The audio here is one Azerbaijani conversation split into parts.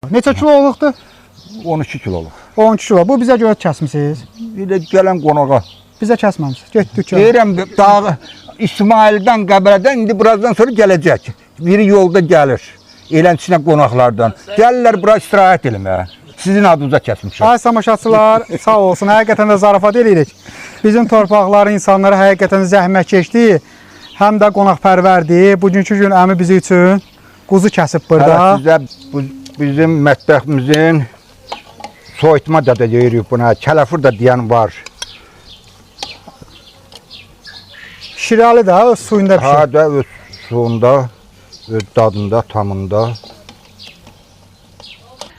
Neçə kiloluqdur? 12 kiloluq. 12 kilo. Bu bizə görə kəsmisiniz. Bir də gələn qonağa. Bizə kəsməmisiniz. Getdik. Deyirəm dağ İsmaildən Qəbələdən indi birazdan sonra gələcək. Biri yolda gəlir. Elənçinə qonaqlardan. Gəlirlər bura istirahət eləməyə. Sizin adınıza kəsmişəm. Ay samaşaçılar, sağ olsun. Həqiqətən də zarafat eləyirik. Bizim torpaqları, insanlara həqiqətən zəhmət keçdi. Həm də qonaqpərvərdir. Bugünkü gün əmi bizi üçün quzu kəsib burada. Sizə bizim mətbəximizin soyutma da deyirik buna. Kələfur da deyən var. Şirəli də öz suyunda pişir. Ha da öz suyunda, öz dadında, tamında.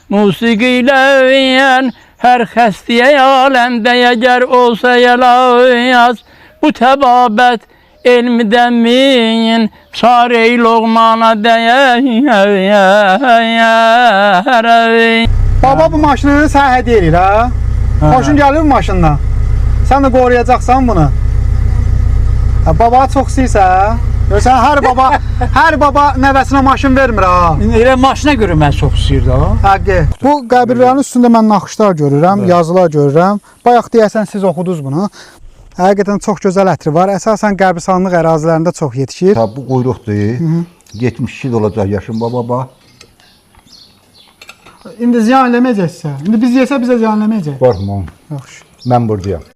Musiqiyle övüyen her xəstəyə aləmdə əgər olsa yaz bu təbabət elmidən min çare-i loğmana dəyər. Baba bu maşını sənə hədiyyə edir ha? Xoşun gəlir bu maşından? Sən də qoruyacaqsan bunu. Baba çox istəyirsə, görsən hər baba nəvəsinə maşın vermir ha. Elə maşına görə mən çox istəyirdim. Həqiqi. Bu qəbirlərin üstündə mən naxışlar görürəm, yazılar görürəm. Bayaq deyəsən siz oxudunuz bunu. Həqiqətən çox gözəl ətri var. Əsasən qəbirstanlıq ərazilərində çox yetişir. Ha bu quyruqdur. 72 il olacaq yaşım baba. İndi ziyan eləməyəcəksə. İndi biz yesə bizə ziyan eləməyəcək. Qorxma. Yaxşı. Mən buradayam.